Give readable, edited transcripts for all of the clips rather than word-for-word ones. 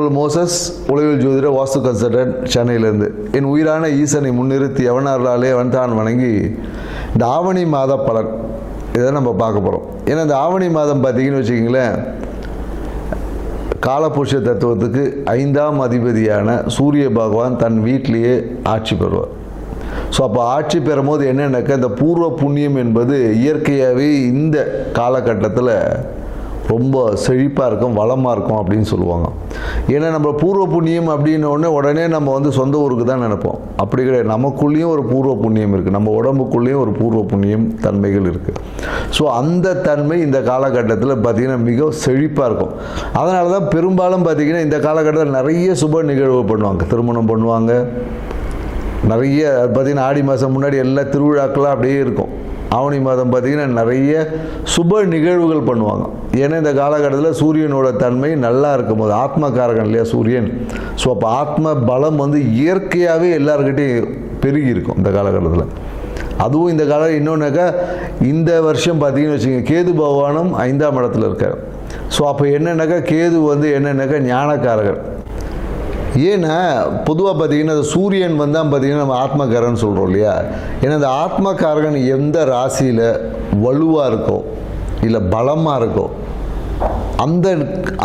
உங்கள் மோசஸ் உலகில் ஜோதிட வாஸ்து கன்சல்டன்ட் சென்னையிலேருந்து. என் உயிரான ஈசனை முன்னிறுத்தி எவனாலே அவன் தான் வணங்கி இந்த ஆவணி மாத பலன் இதை நம்ம பார்க்க போகிறோம். ஏன்னா இந்த ஆவணி மாதம் பார்த்தீங்கன்னு வச்சுக்கிங்களேன், காலபுருஷ தத்துவத்துக்கு 5ஆம் அதிபதியான சூரிய பகவான் தன் வீட்டிலேயே ஆட்சி பெறுவார். ஸோ அப்போ ஆட்சி பெறும் போது என்னென்னாக்கா, இந்த பூர்வ புண்ணியம் என்பது இயற்கையாகவே இந்த காலகட்டத்தில் ரொம்ப செழிப்பாக இருக்கும், வளமாக இருக்கும் அப்படின்னு சொல்லுவாங்க. ஏன்னா நம்ம பூர்வ புண்ணியம் அப்படின்னோடனே உடனே நம்ம சொந்த ஊருக்கு தான் நினைப்போம். அப்படி கிடையாது. நமக்குள்ளேயும் ஒரு பூர்வ புண்ணியம் இருக்குது, நம்ம உடம்புக்குள்ளேயும் ஒரு பூர்வ புண்ணியம் தன்மைகள் இருக்குது. ஸோ அந்த தன்மை இந்த காலகட்டத்தில் பார்த்திங்கன்னா மிக செழிப்பாக இருக்கும். அதனால தான் பெரும்பாலும் பார்த்திங்கன்னா இந்த காலகட்டத்தில் நிறைய சுப நிகழ்வு பண்ணுவாங்க, திருமணம் பண்ணுவாங்க. நிறைய பார்த்திங்கன்னா ஆடி மாதம் முன்னாடி எல்லா திருவிழாக்கெல்லாம் அப்படியே இருக்கும். ஆவணி மாதம் பார்த்திங்கன்னா நிறைய சுப நிகழ்வுகள் பண்ணுவாங்க. ஏன்னா இந்த காலகட்டத்தில் சூரியனோட தன்மை நல்லா இருக்கும் போது, ஆத்மகாரகன் இல்லையா சூரியன். ஸோ அப்போ ஆத்ம பலம் இயற்கையாகவே எல்லாருக்கிட்டையும் பெருகி இருக்கும் இந்த காலகட்டத்தில். அதுவும் இந்த காலம் இன்னொன்றாக்கா, இந்த வருஷம் பார்த்திங்கன்னு வச்சுக்கோங்க, கேது பகவானும் 5ஆம் இடத்துல இருக்கார். ஸோ அப்போ என்னென்னாக்கா, கேது என்னென்னாக்கா ஞானக்காரகர். ஏன்னா பொதுவாக பார்த்திங்கன்னா அந்த சூரியன் தான் பார்த்திங்கன்னா நம்ம ஆத்மகாரன் சொல்கிறோம் இல்லையா. ஏன்னா இந்த ஆத்மகாரகன் எந்த ராசியில் வலுவாக இருக்கோ இல்லை பலமாக இருக்கோ அந்த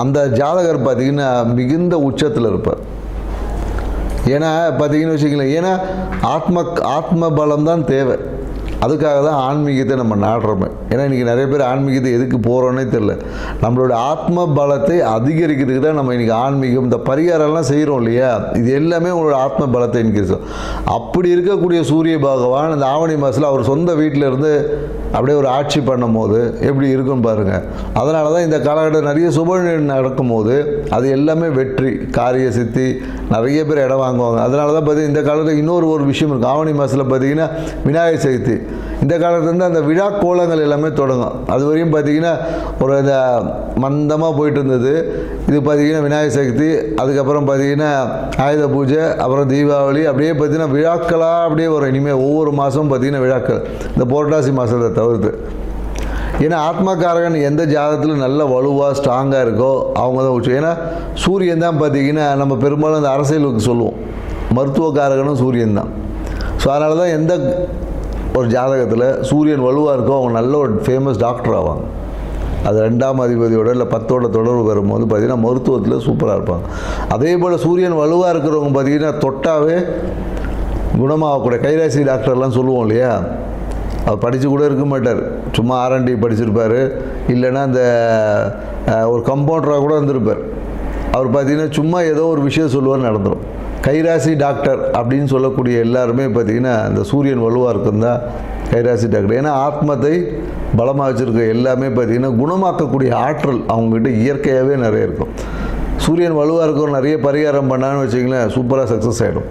அந்த ஜாதகர் பார்த்திங்கன்னா மிகுந்த உச்சத்தில் இருப்பார். ஏன்னா பார்த்திங்கன்னு வச்சுக்கலாம், ஏன்னா ஆத்ம பலம் தான் தேவை. அதுக்காக தான் ஆன்மீகத்தை நம்ம நாடுறோமே. ஏன்னா இன்றைக்கி நிறைய பேர் ஆன்மீகத்தை எதுக்கு போகிறோன்னே தெரில. நம்மளோட ஆத்ம பலத்தை அதிகரிக்கிறதுக்கு தான் நம்ம இன்றைக்கி ஆன்மீகம் இந்த பரிகாரம்லாம் செய்கிறோம் இல்லையா. இது எல்லாமே உங்களோட ஆத்ம பலத்தை இன்க்ரீஸ். அப்படி இருக்கக்கூடிய சூரிய பகவான் இந்த ஆவணி மாதத்தில் அவர் சொந்த வீட்டில் இருந்து அப்படியே ஒரு ஆட்சி பண்ணும் போது எப்படி இருக்குன்னு பாருங்கள். அதனால தான் இந்த காலகட்டம் நிறைய சுப நடக்கும் போது அது எல்லாமே வெற்றி, காரிய சித்தி, நிறைய பேர் இடம் வாங்குவாங்க. அதனால தான் பார்த்தீங்கன்னா இந்த காலத்தில் இன்னொரு விஷயம் இருக்குது. ஆவணி மாதத்தில் பார்த்திங்கன்னா விநாயகர் சதுர்த்தி. இந்த காலத்துலேருந்து அந்த விழா கோலங்கள் எல்லாமே தொடங்கும். அது வரையும் பார்த்திங்கன்னா ஒரு இந்த மந்தமாக போயிட்டு இருந்தது. இது பார்த்திங்கன்னா விநாயகர் சதுர்த்தி, அதுக்கப்புறம் பார்த்திங்கன்னா ஆயுத பூஜை, அப்புறம் தீபாவளி, அப்படியே பார்த்திங்கன்னா விழாக்களாக அப்படியே வரும். இனிமேல் ஒவ்வொரு மாதமும் பார்த்திங்கன்னா விழாக்கள், இந்த புரட்டாசி மாதத்தை தவிர்த்து. ஏன்னா ஆத்மகாரகன் எந்த ஜாதகத்தில் நல்ல வலுவாக ஸ்ட்ராங்காக இருக்கோ அவங்க தான் உச்சம். ஏன்னா சூரியன் தான் பார்த்திங்கன்னா நம்ம பெரும்பாலும் அந்த அரசியலுக்கு சொல்லுவோம், மருத்துவக்காரகனும் சூரியன் தான். ஸோ அதனால தான் எந்த ஒரு ஜாதகத்தில் சூரியன் வலுவாக இருக்கோ அவங்க நல்ல ஒரு ஃபேமஸ் டாக்டர் ஆவாங்க. அது 2ஆம் அதிபதியோட இல்லை 10ஓட தொடர்பு வரும்போது பார்த்திங்கன்னா மருத்துவத்தில் சூப்பராக இருப்பாங்க. அதே போல் சூரியன் வலுவாக இருக்கிறவங்க பார்த்திங்கன்னா தொட்டாவே குணமாகக்கூடிய கைராசி டாக்டர்லாம் சொல்லுவோம் இல்லையா. அவர் படித்து கூட இருக்க மாட்டார், சும்மா R&D படிச்சிருப்பார், இல்லைன்னா அந்த ஒரு கம்பவுண்டராக கூட இருந்திருப்பார். அவர் பார்த்திங்கன்னா சும்மா ஏதோ ஒரு விஷயம் சொல்லுவார், நடந்துடும். கைராசி டாக்டர் அப்படின்னு சொல்லக்கூடிய எல்லாருமே பார்த்திங்கன்னா இந்த சூரியன் வலுவாக இருக்கும் தான் கைராசி டாக்டர். ஏன்னா ஆத்மத்தை பலமாக வச்சுருக்க எல்லாமே பார்த்திங்கன்னா குணமாக்கக்கூடிய ஆற்றல் அவங்ககிட்ட இயற்கையாகவே நிறைய இருக்கும். சூரியன் வலுவாக இருக்கிற நிறைய பரிகாரம் பண்ணான்னு வச்சிங்களேன், சூப்பராக சக்ஸஸ் ஆகிடும்.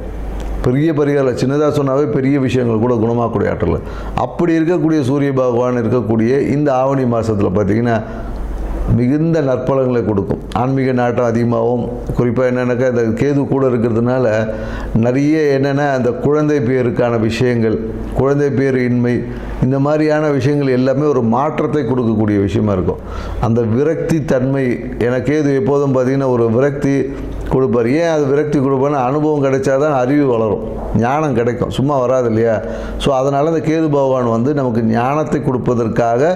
பெரிய பரிகாரம் சின்னதாக சொன்னாவே பெரிய விஷயங்கள் கூட குணமாக்கக்கூடிய ஆற்றல். அப்படி இருக்கக்கூடிய சூரிய பகவான் இருக்கக்கூடிய இந்த ஆவணி மாதத்தில் பார்த்திங்கன்னா மிகுந்த நற்பலங்களை கொடுக்கும். ஆன்மீக நாட்டம் அதிகமாகவும், குறிப்பாக என்னென்னாக்கா இந்த கேது கூட இருக்கிறதுனால நிறைய என்னென்னா அந்த குழந்தை பேருக்கான விஷயங்கள், குழந்தை பேர் இன்மை, இந்த மாதிரியான விஷயங்கள் எல்லாமே ஒரு மாற்றத்தை கொடுக்கக்கூடிய விஷயமா இருக்கும். அந்த விரக்தி தன்மை, எனக்கு கேது எப்போதும் பார்த்திங்கன்னா ஒரு விரக்தி கொடுப்பார். ஏன் அது விரக்தி கொடுப்பார்னா, அனுபவம் கிடைச்சா தான் அறிவு வளரும், ஞானம் கிடைக்கும், சும்மா வராது இல்லையா. ஸோ அதனால் இந்த கேது பகவான் நமக்கு ஞானத்தை கொடுப்பதற்காக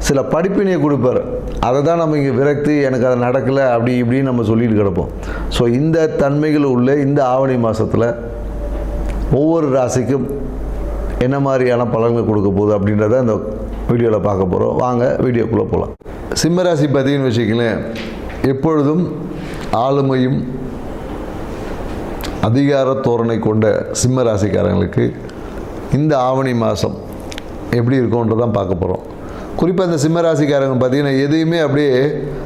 சில படிப்பினையை கொடுப்பார். அதை தான் நம்ம இங்கே விரக்தி, எனக்கு அது நடக்கலை அப்படி இப்படின்னு நம்ம சொல்லிட்டு கிடப்போம். ஸோ இந்த தன்மைகள் உள்ள இந்த ஆவணி மாதத்தில் ஒவ்வொரு ராசிக்கும் என்ன மாதிரியான பலன்கள் கொடுக்க போகுது அப்படின்றத இந்த வீடியோவில் பார்க்க போகிறோம். வாங்க வீடியோக்குள்ளே போகலாம். சிம்ம ராசி பார்த்தீங்கன்னு வச்சுக்கங்களேன், எப்பொழுதும் ஆளுமையும் அதிகார தோரணை கொண்ட சிம்ம ராசிக்காரங்களுக்கு இந்த ஆவணி மாதம் எப்படி இருக்கும்ன்றதான் பார்க்க போகிறோம். குறிப்பாக இந்த சிம்ம ராசிக்காரங்க பார்த்திங்கன்னா எதையுமே அப்படியே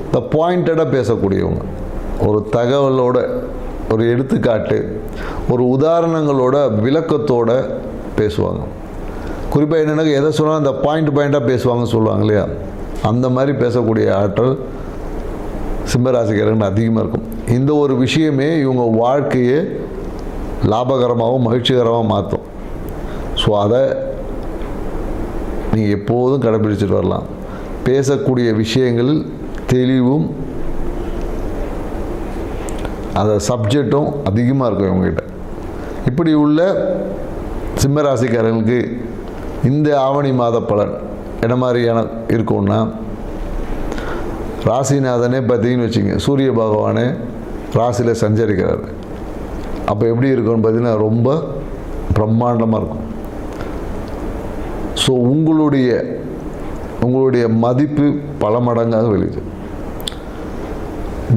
இந்த பாயிண்டடாக பேசக்கூடியவங்க, ஒரு தகவலோட, ஒரு எடுத்துக்காட்டு, ஒரு உதாரணங்களோட விளக்கத்தோட பேசுவாங்க. குறிப்பாக என்னென்னா எதை சொன்னால் அந்த பாயிண்ட்டாக பேசுவாங்கன்னு சொல்லுவாங்க இல்லையா, அந்த மாதிரி பேசக்கூடிய ஆற்றல் சிம்மராசிக்காரங்க அதிகமாக இருக்கும். இந்த ஒரு விஷயமே இவங்க வாழ்க்கையை லாபகரமாகவும் மகிழ்ச்சிகரமாக மாற்றும். ஸோ அதை நீங்கள் எப்போதும் கடைபிடிச்சிட்டு வரலாம். பேசக்கூடிய விஷயங்களில் தெளிவும் அந்த சப்ஜெக்டும் அதிகமாக இருக்கும் இவங்ககிட்ட. இப்படி உள்ள சிம்மராசிக்காரர்களுக்கு இந்த ஆவணி மாத பலன் என்ன மாதிரியான இருக்கும்னா, ராசிநாதனே பார்த்தீங்கன்னு வச்சுங்க, சூரிய பகவானே ராசியில் சஞ்சரிக்கிறார். அப்போ எப்படி இருக்கும்னு பார்த்தீங்கன்னா ரொம்ப பிரம்மாண்டமாக இருக்கும். ஸோ உங்களுடைய மதிப்பு பல மடங்காக வெளியுது.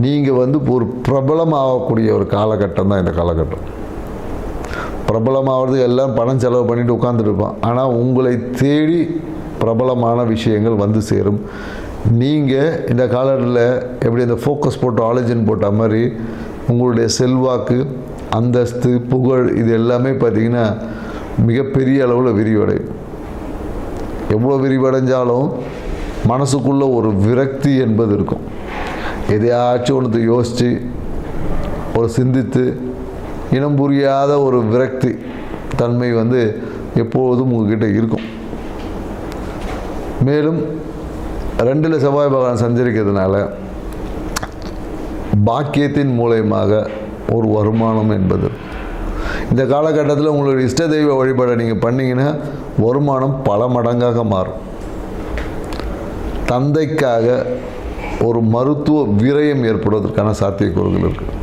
நீங்கள் ஒரு பிரபலமாகக்கூடிய ஒரு காலகட்டம் தான் இந்த காலகட்டம். பிரபலமாகிறது எல்லாம் பணம் செலவு பண்ணிட்டு உட்காந்துட்டு இருப்பான். ஆனால் உங்களை தேடி பிரபலமான விஷயங்கள் வந்து சேரும். நீங்கள் இந்த காலத்தில் எப்படி இந்த ஃபோக்கஸ் போட்டு ஆலோஜன் போட்ட மாதிரி உங்களுடைய செல்வாக்கு, அந்தஸ்து, புகழ் இது எல்லாமே பார்த்திங்கன்னா மிகப்பெரிய அளவில் விரிவடையும். எவ்வளோ விரிவடைஞ்சாலும் மனசுக்குள்ளே ஒரு விரக்தி என்பது இருக்கும். எதையாச்சும் ஒன்று யோசித்து ஒரு சிந்தித்து இனம் புரியாத ஒரு விரக்தி தன்மை எப்பொழுதும் உங்ககிட்ட இருக்கும். மேலும் 2ல் செவ்வாய் பகவான் சஞ்சரிக்கிறதுனால பாக்கியத்தின் மூலயமாக ஒரு வருமானம் என்பது இந்த காலகட்டத்தில் உங்களுடைய இஷ்ட தெய்வ வழிபாடை நீங்கள் பண்ணிங்கன்னா வருமானம் பல மடங்காக மாறும். தந்தைக்காக ஒரு மருத்துவ விரயம் ஏற்படுவதற்கான சாத்தியக்கூறுகள் இருக்குது.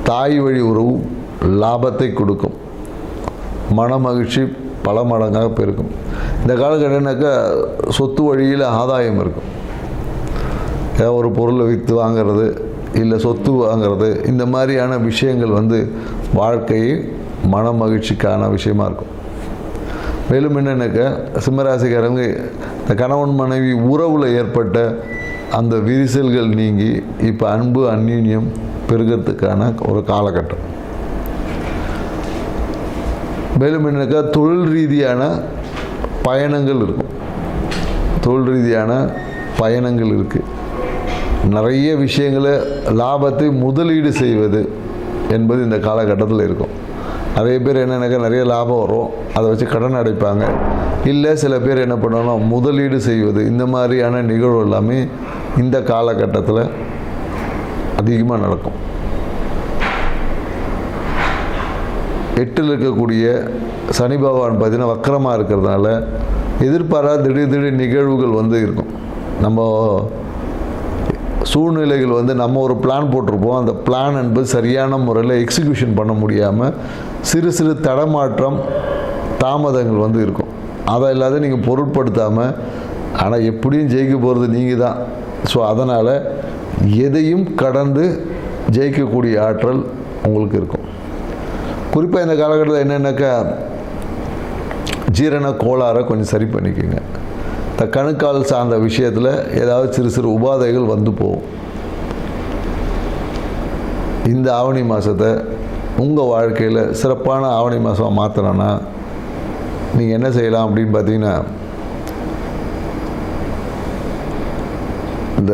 தாய் வழி உறவு லாபத்தை கொடுக்கும். மன மகிழ்ச்சி பல மடங்காக பெருக்கும். இந்த காலகட்டம்னாக்கா சொத்து வழியில் ஆதாயம் இருக்கும். ஏதாவது ஒரு பொருளை விற்று வாங்கிறது, இல்லை சொத்து வாங்கிறது, இந்த மாதிரியான விஷயங்கள் வாழ்க்கையை மன மகிழ்ச்சிக்கான விஷயமா இருக்கும். மேலும் என்னென்னாக்கா சிம்மராசிக்காரங்க இந்த கணவன் மனைவி உறவில் ஏற்பட்ட அந்த விரிசல்கள் நீங்கி இப்போ அன்பு அந்யோன்யம் பெருகிறதுக்கான ஒரு காலகட்டம். மேலும் என்னக்கா தொழில் ரீதியான பயணங்கள் இருக்கும். தொழில் ரீதியான பயணங்கள் இருக்குது. நிறைய விஷயங்களை லாபத்தை முதலீடு செய்வது என்பது இந்த காலகட்டத்தில் இருக்கும். நிறைய பேர் என்னென்னாக்கா நிறைய லாபம் வரும், அதை வச்சு கடன் அடைப்பாங்க. இல்லை சில பேர் என்ன பண்ணணும், முதலீடு செய்வது, இந்த மாதிரியான நிகழ்வு எல்லாமே இந்த காலகட்டத்தில் அதிகமாக நடக்கும். 8ல் இருக்கக்கூடிய சனி பகவான் பார்த்தீங்கன்னா வக்கரமாக இருக்கிறதுனால எதிர்பாராத திடீர் நிகழ்வுகள் இருக்கும். நம்ம சூழ்நிலைகள் நம்ம ஒரு பிளான் போட்டிருப்போம். அந்த பிளான் என்பது சரியான முறையில் எக்ஸிக்யூஷன் பண்ண முடியாமல் சிறு தடமாற்றம், தாமதங்கள் இருக்கும். அதை இல்லாத நீங்கள் பொருட்படுத்தாமல், ஆனால் எப்படியும் ஜெயிக்க போகிறது நீங்கள் தான். ஸோ அதனால் எதையும் கடந்து ஜெயிக்கக்கூடிய ஆற்றல் உங்களுக்கு இருக்கும். குறிப்பாக இந்த காலகட்டத்தில் என்னென்னாக்கா ஜீரண கோளாறை கொஞ்சம் சரி பண்ணிக்கோங்க. இந்த கணுக்கால் சார்ந்த விஷயத்தில் ஏதாவது சிறு உபாதைகள் போகும். இந்த ஆவணி மாதத்தை உங்கள் வாழ்க்கையில் சிறப்பான ஆவணி மாதமாக மாற்றணும்னா நீங்கள் என்ன செய்யலாம் அப்படின்னு பார்த்தீங்கன்னா, இந்த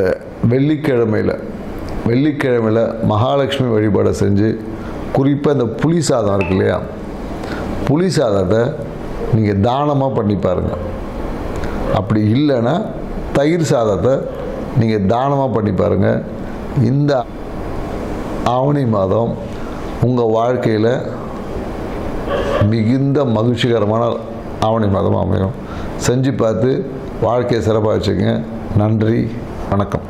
வெள்ளிக்கிழமையில் மகாலட்சுமி வழிபாடை செஞ்சு, குறிப்பாக இந்த புளி சாதம் இருக்கு இல்லையா, புளி சாதத்தை நீங்கள் தானமாக பண்ணி பாருங்கள். அப்படி இல்லைன்னா தயிர் சாதத்தை நீங்கள் தானமாக பண்ணி பாருங்கள். இந்த ஆவணி மாதம் உங்கள் வாழ்க்கையில் மிகுந்த மகிழ்ச்சிகரமான ஆவணி மாதமாக அமையும். செஞ்சு பார்த்து வாழ்க்கையை சிறப்பாக வச்சுக்கங்க. நன்றி, வணக்கம்.